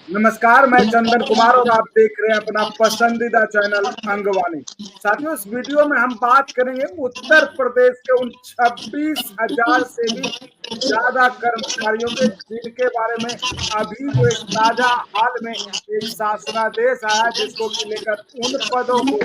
नमस्कार, मैं चंदन कुमार और आप देख रहे हैं अपना पसंदीदा चैनल अंगवानी। साथियों, इस वीडियो में हम बात करेंगे उत्तर प्रदेश के उन 26,000 से भी ज्यादा कर्मचारियों के जिनके बारे में अभी जो एक ताजा हाल में एक शासनादेश आया जिसको कि लेकर उन पदों को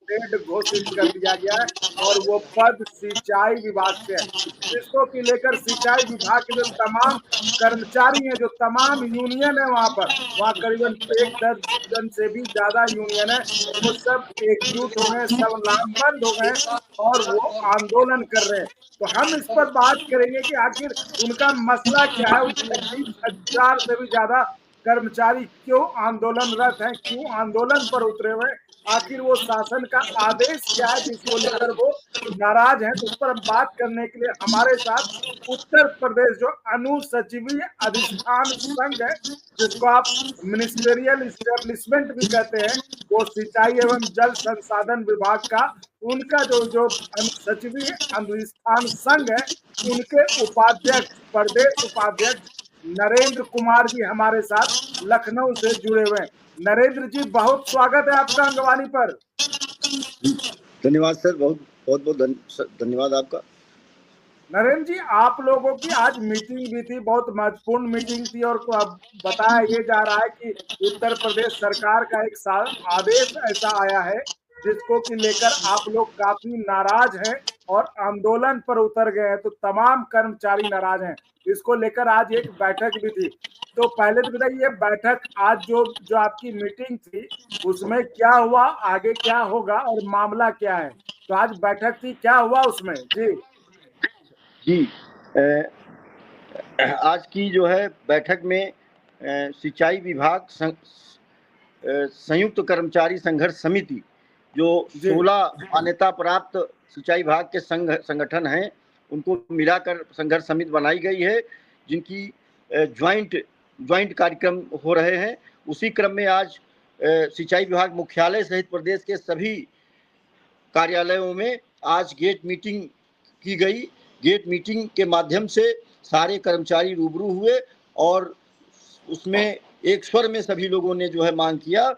डेड घोषित कर दिया गया है और वो पद सिंचाई विभाग से है, जिसको कि लेकर सिंचाई विभाग के जो तमाम कर्मचारी हैं, जो तमाम यूनियन है वहाँ करीबन 1 दर्जन से भी ज्यादा यूनियन है, वो सब एकजुट हो गए, सब लामबंद हो गए और वो आंदोलन कर रहे हैं। तो हम इस पर बात करेंगे कि आखिर उनका मसला क्या है। 26,000 से भी ज्यादा कर्मचारी क्यों आंदोलनरत हैं, क्यों आंदोलन पर उतरे हुए, आखिर वो शासन का आदेश क्या है जिसको लेकर वो नाराज हैं। तो उस पर हम बात करने के लिए हमारे साथ उत्तर प्रदेश जो अनुसचिवीय अधिष्ठान संघ है, जिसको आप मिनिस्टेरियल इस्टेब्लिशमेंट भी कहते हैं, वो सिंचाई एवं जल संसाधन विभाग का उनका जो जो अनुसचिवीय अधिष्ठान संघ है, उनके उपाध्यक्ष, प्रदेश उपाध्यक्ष नरेंद्र कुमार जी हमारे साथ लखनऊ से जुड़े हुए हैं। नरेंद्र जी, बहुत स्वागत है आपका अंगवानी पर। धन्यवाद सर, बहुत बहुत धन्यवाद आपका। नरेंद्र जी, आप लोगों की आज मीटिंग भी थी, बहुत महत्वपूर्ण मीटिंग थी और बताया ये जा रहा है कि उत्तर प्रदेश सरकार का एक आदेश ऐसा आया है जिसको कि लेकर आप लोग काफी नाराज हैं और आंदोलन पर उतर गए हैं। तो तमाम कर्मचारी नाराज हैं, इसको लेकर आज एक बैठक भी थी। तो पहले तो बताइए, ये बैठक आज जो जो आपकी मीटिंग थी उसमें क्या हुआ, आगे क्या होगा और मामला क्या है। तो आज बैठक थी, क्या हुआ उसमें जी? जी, आज की जो है बैठक में सिंचाई विभाग संयुक्त कर्मचारी संघर्ष समिति जो 16 मान्यता प्राप्त सिंचाई विभाग के संगठन हैं, उनको मिलाकर संघर्ष समिति बनाई गई है, जिनकी ज्वाइंट कार्यक्रम हो रहे हैं। उसी क्रम में आज सिंचाई विभाग मुख्यालय सहित प्रदेश के सभी कार्यालयों में आज गेट मीटिंग की गई। गेट मीटिंग के माध्यम से सारे कर्मचारी रूबरू हुए और उसमें एक स्वर में सभी लोगों ने जो है मांग किया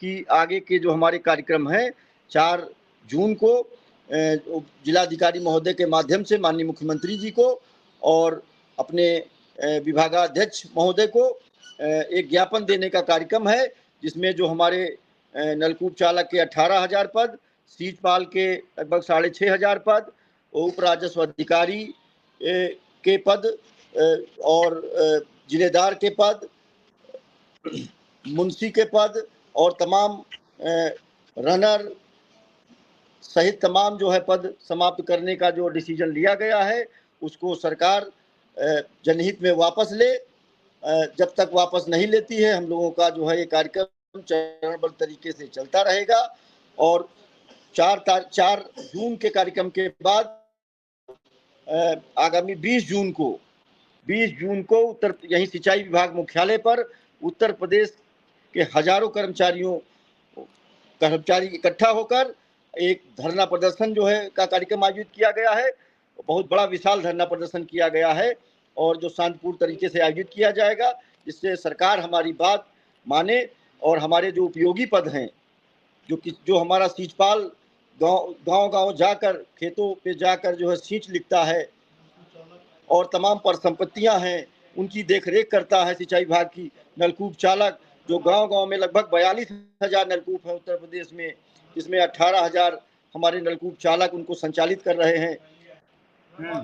कि आगे के जो हमारे कार्यक्रम हैं 4 जून को जिलाधिकारी महोदय के माध्यम से माननीय मुख्यमंत्री जी को और अपने विभागाध्यक्ष महोदय को एक ज्ञापन देने का कार्यक्रम है, जिसमें जो हमारे नलकूप चालक के 18,000 पद, सीजपाल के लगभग 6,500 पद, उप राजस्व अधिकारी के पद और जिलेदार के पद, मुंशी के पद और तमाम रनर सहित तमाम जो है पद समाप्त करने का जो डिसीजन लिया गया है, उसको सरकार जनहित में वापस ले। जब तक वापस नहीं लेती है, हम लोगों का जो है ये कार्यक्रम चरणबद्ध तरीके से चलता रहेगा और 4 जून के कार्यक्रम के बाद आगामी 20 जून को यही सिंचाई विभाग मुख्यालय पर उत्तर प्रदेश के हजारों कर्मचारी इकट्ठा होकर एक धरना प्रदर्शन जो है का कार्यक्रम आयोजित किया गया है। बहुत बड़ा विशाल धरना प्रदर्शन किया गया है और जो शांतिपूर्ण तरीके से आयोजित किया जाएगा, जिससे सरकार हमारी बात माने और हमारे जो उपयोगी पद हैं, जो हमारा सींचपाल गांव जाकर खेतों पे जाकर जो है सींच लिखता है और तमाम परिसंपत्तियां हैं उनकी देखरेख करता है सिंचाई विभाग की, नलकूप चालक जो गांव में लगभग 42,000 नलकूप है उत्तर प्रदेश में, जिसमें 18,000 हमारे नलकूप चालक उनको संचालित कर रहे हैं।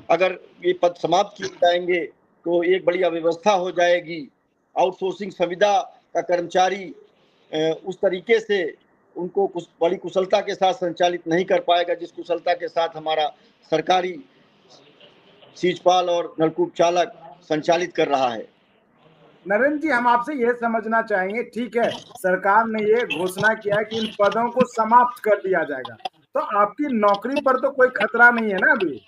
अगर ये पद समाप्त किए जाएंगे तो एक बड़ी अव्यवस्था हो जाएगी। आउटसोर्सिंग संविदा का कर्मचारी उस तरीके से उनको बड़ी कुशलता के साथ संचालित नहीं कर पाएगा जिस कुशलता के साथ हमारा सरकारी सींचपाल और नलकूप चालक संचालित कर रहा है। नरेंद्र जी, हम आपसे यह समझना चाहेंगे, ठीक है, सरकार ने ये घोषणा किया है कि इन पदों को समाप्त कर दिया जाएगा, तो आपकी नौकरी पर तो कोई खतरा नहीं है ना अभी?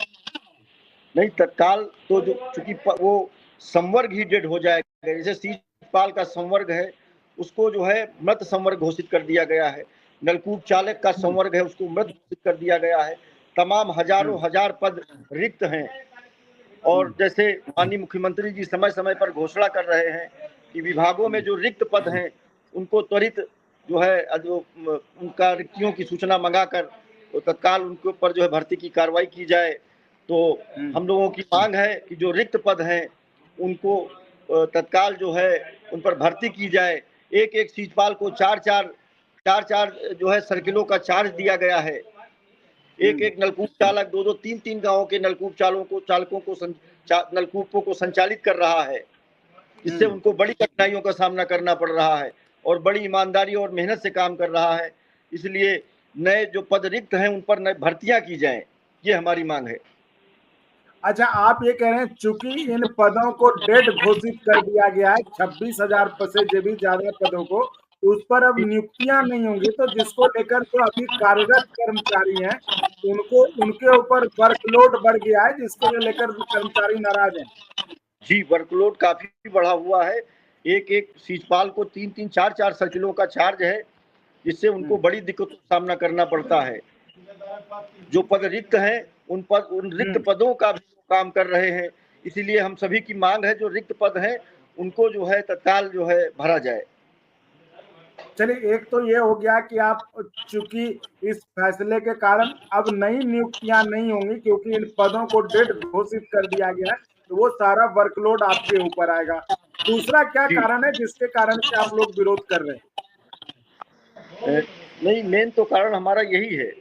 नहीं, तत्काल तो जो चूंकि वो संवर्ग ही डेड हो जाएगा। जैसे सींचपाल का संवर्ग है उसको जो है मृत संवर्ग घोषित कर दिया गया है, नलकूप चालक का संवर्ग है उसको मृत घोषित कर दिया गया है, तमाम हजारों हजार पद रिक्त हैं। और जैसे माननीय मुख्यमंत्री जी समय समय पर घोषणा कर रहे हैं कि विभागों में जो रिक्त पद हैं उनको त्वरित जो है उनका रिक्तियों की सूचना मंगाकर तो तत्काल उनके ऊपर जो है भर्ती की कार्रवाई की जाए। तो हम लोगों की मांग है कि जो रिक्त पद हैं उनको तत्काल जो है उन पर भर्ती की जाए। एक एक सीजपाल को चार जो है सर्किलों का चार्ज दिया गया है। एक एक नलकूप चालक 2-2 3-3 गांवों के नलकूप चालकों को नलकूपों को संचालित कर रहा है। इससे उनको बड़ी कठिनाइयों का सामना करना पड़ रहा है और बड़ी ईमानदारी और मेहनत से काम कर रहा है। इसलिए नए जो पद रिक्त हैं उन पर नए भर्तियां की जाएं, ये हमारी मांग है। अच्छा, आप ये कह रहे हैं चूंकि इन पदों को डेड घोषित कर दिया गया है 26,000 से भी ज्यादा पदों को, उस पर अब नियुक्तियां नहीं होंगी, तो जिसको लेकर जो अभी कार्यरत कर्मचारी हैं उनके ऊपर वर्कलोड बढ़ गया है, जिसके लेकर कर्मचारी नाराज हैं। जी, वर्कलोड काफी बढ़ा हुआ है। एक एक सीजपाल को 3-3 4-4 सर्किलों का चार्ज है, जिससे उनको बड़ी दिक्कतों का सामना करना पड़ता है। जो पद रिक्त हैं उन रिक्त पदों का भी काम कर रहे हैं। इसीलिए हम सभी की मांग है जो रिक्त पद हैं उनको जो है तत्काल जो है भरा जाए। चलिए, एक तो ये हो गया कि आप चूंकि इस फैसले के कारण अब नई नियुक्तियां नहीं होंगी क्योंकि इन पदों को डेड घोषित कर दिया गया है, तो वो सारा वर्कलोड आपके ऊपर आएगा। दूसरा क्या कारण है जिसके कारण से आप लोग विरोध कर रहे हैं? नहीं, मेन तो कारण हमारा यही है।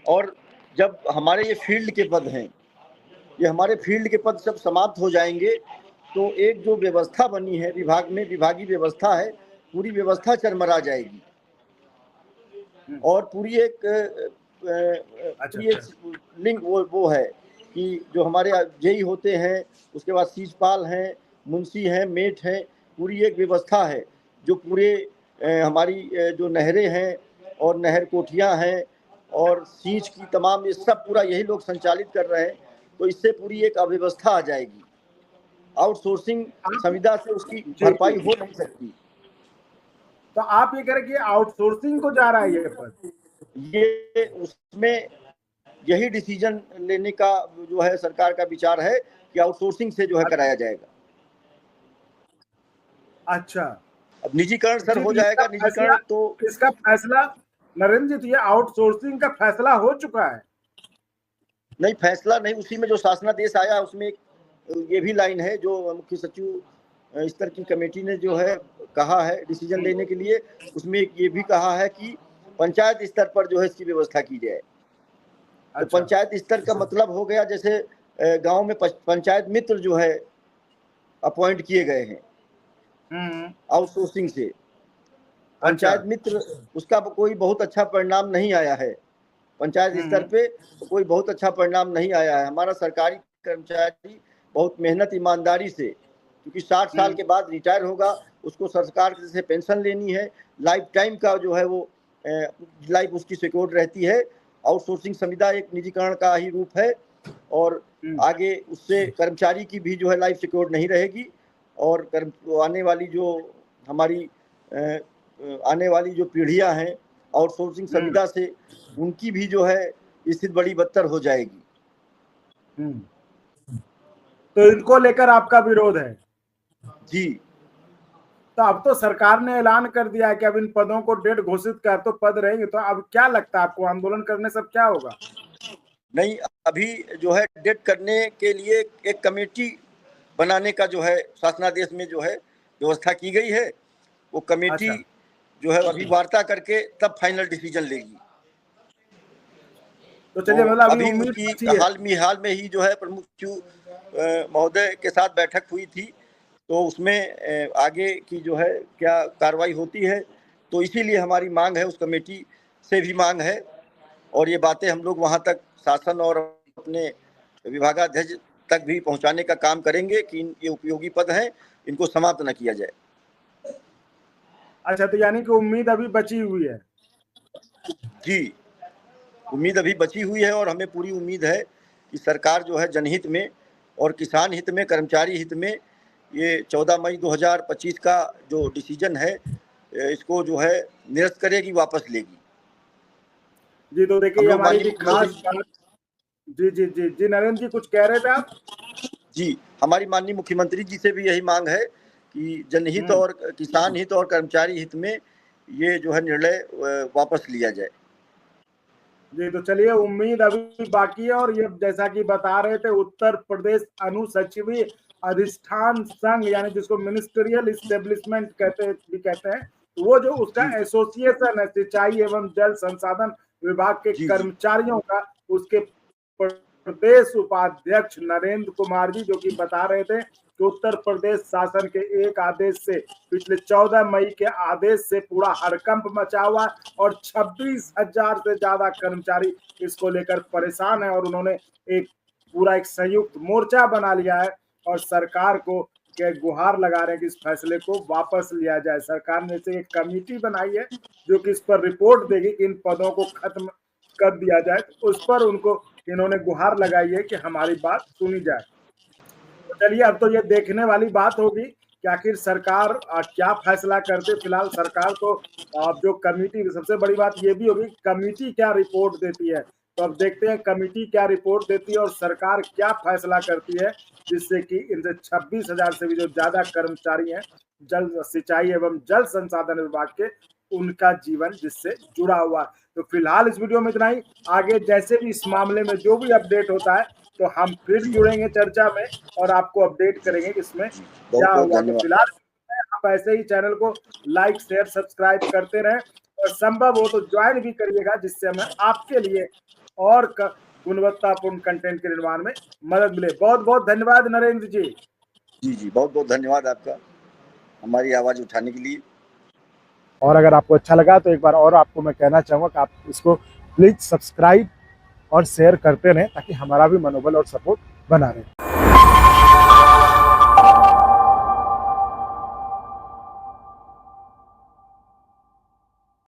और जब हमारे ये फील्ड के पद हैं, ये हमारे फील्ड के पद सब समाप्त हो जाएंगे तो एक जो व्यवस्था बनी है विभाग में, विभागीय व्यवस्था है, पूरी व्यवस्था चरमरा जाएगी और पूरी एक लिंक वो है कि जो हमारे जेई होते हैं, उसके बाद सीजपाल हैं, मुंशी हैं, मेट हैं, पूरी एक व्यवस्था है जो पूरे हमारी जो नहरें हैं और नहर कोठियाँ हैं और सींच की तमाम ये सब पूरा यही लोग संचालित कर रहे हैं। तो इससे पूरी एक अव्यवस्था आ जाएगी। आउटसोर्सिंग संविदा से उसकी भरपाई हो नहीं सकती। तो आप ये कह रहे कि आउटसोर्सिंग को जा रहा है ये पद? ये उसमें यही डिसीजन लेने का जो है सरकार का विचार है कि आउटसोर्सिंग से जो है कराया जाएगा। अच्छा, अब निजीकरण सर हो जाएगा। निजीकरण तो इसका फैसला नरेंद्र जी, तो ये आउटसोर्सिंग का फैसला हो चुका है? नहीं, फैसला नहीं, उसी में जो शासनादेश आया उसमें ये भी लाइन है जो मुख्य सचिव स्तर की कमेटी ने जो है कहा है डिसीजन लेने के लिए, उसमें ये भी कहा है कि पंचायत स्तर पर जो है इसकी व्यवस्था की जाए। तो पंचायत स्तर का मतलब हो गया जैसे गांव में पंचायत मित्र जो है अपॉइंट किए गए हैं आउटसोर्सिंग से। पंचायत मित्र उसका कोई बहुत अच्छा परिणाम नहीं आया है। पंचायत स्तर पे कोई बहुत अच्छा परिणाम नहीं आया है। हमारा सरकारी कर्मचारी बहुत मेहनत ईमानदारी से, क्योंकि 60 साल के बाद रिटायर होगा, उसको सरकार से पेंशन लेनी है, लाइफ टाइम का जो है वो लाइफ उसकी सिक्योर्ड रहती है। आउटसोर्सिंग संविदा एक निजीकरण का ही रूप है और आगे उससे कर्मचारी की भी जो है लाइफ सिक्योर्ड नहीं रहेगी और आने वाली जो पीढ़ियां हैं आउटसोर्सिंग संविदा से, उनकी भी जो है स्थिति बड़ी बदतर हो जाएगी। तो इनको लेकर आपका विरोध है? जी। तो अब तो सरकार ने ऐलान कर दिया है कि अब इन पदों को डेड घोषित कर तो पद रहेंगे, तो अब क्या लगता है आपको आंदोलन करने से क्या होगा? नहीं, अभी जो है डेड करने के लिए एक कमेटी बनाने का जो है शासनादेश में जो है व्यवस्था की गई है। वो कमेटी जो है अभी वार्ता करके तब फाइनल डिसीजन लेगी। तो चलिए, मतलब अभी उनकी हाल में ही जो है प्रमुख सचिव महोदय के साथ बैठक हुई थी, तो उसमें आगे की जो है क्या कार्रवाई होती है, तो इसीलिए हमारी मांग है, उस कमेटी से भी मांग है और ये बातें हम लोग वहाँ तक शासन और अपने विभागाध्यक्ष तक भी पहुँचाने का काम करेंगे कि ये उपयोगी पद हैं, इनको समाप्त न किया जाए। अच्छा, तो यानी कि उम्मीद अभी बची हुई है? जी, उम्मीद अभी बची हुई है और हमें पूरी उम्मीद है कि सरकार जो है जनहित में और किसान हित में, कर्मचारी हित में ये 14 मई 2025 का जो डिसीजन है इसको जो है निरस्त करेगी, वापस लेगी। जी, तो देखिए हमारी खास बात। जी नरेंद्र जी, कुछ कह रहे थे आप? जी, हमारी माननीय मुख्यमंत्री जी से भी यही मांग है कि जनहित और किसान हित और कर्मचारी हित में ये जो है निर्णय वापस लिया जाए। जी, तो चलिए, उम्मीद अभी बाकी है। और ये जैसा कि बता रहे थे, उत्तर प्रदेश अनुसचिवीय अधिष्ठान संघ, यानी जिसको मिनिस्ट्रियल इस्टेब्लिशमेंट कहते हैं, तो वो जो उसका एसोसिएशन है सिंचाई एवं जल संसाधन विभाग के कर्मचारियों का, उसके प्रदेश उपाध्यक्ष नरेंद्र कुमार जी जो कि बता रहे थे कि उत्तर प्रदेश शासन के एक आदेश से, पिछले 14 मई के आदेश से पूरा हड़कंप मचा हुआ और 26,000 से ज्यादा कर्मचारी इसको लेकर परेशान है। और उन्होंने एक संयुक्त मोर्चा बना लिया है और सरकार को के गुहार लगा रहे हैं कि इस फैसले को वापस लिया जाए। सरकार ने से एक कमेटी बनाई है जो कि इस पर रिपोर्ट देगी कि इन पदों को खत्म कर दिया जाए। उस पर उनको इन्होंने गुहार लगाई है कि हमारी बात सुनी जाए। तो चलिए, अब तो ये देखने वाली बात होगी कि आखिर सरकार क्या फैसला करते। फिलहाल सरकार तो जो कमेटी, सबसे बड़ी बात ये भी होगी कमेटी क्या रिपोर्ट देती है। तो अब देखते हैं कमेटी क्या रिपोर्ट देती है और सरकार क्या फैसला करती है, जिससे कि इनसे 26,000 से भी जो ज्यादा कर्मचारी हैं जल सिंचाई एवं जल संसाधन विभाग के, उनका जीवन जिससे जुड़ा हुआ। तो फिलहाल इस वीडियो में इतना ही। आगे जैसे भी इस मामले में जो भी अपडेट होता है तो हम फिर जुड़ेंगे चर्चा में और आपको अपडेट करेंगे कि इसमें क्या हुआ। तो फिलहाल आप ऐसे ही चैनल को लाइक शेयर सब्सक्राइब करते रहें और संभव हो तो ज्वाइन भी करिएगा, जिससे हमें आपके लिए और गुणवत्तापूर्ण कंटेंट के निर्माण में मदद मिले। बहुत बहुत धन्यवाद नरेंद्र जी। जी, बहुत बहुत धन्यवाद आपका हमारी आवाज उठाने के लिए। और अगर आपको अच्छा लगा तो एक बार और आपको मैं कहना चाहूँगा कि आप इसको प्लीज सब्सक्राइब और शेयर करते रहें ताकि हमारा भी मनोबल और सपोर्ट बना रहे।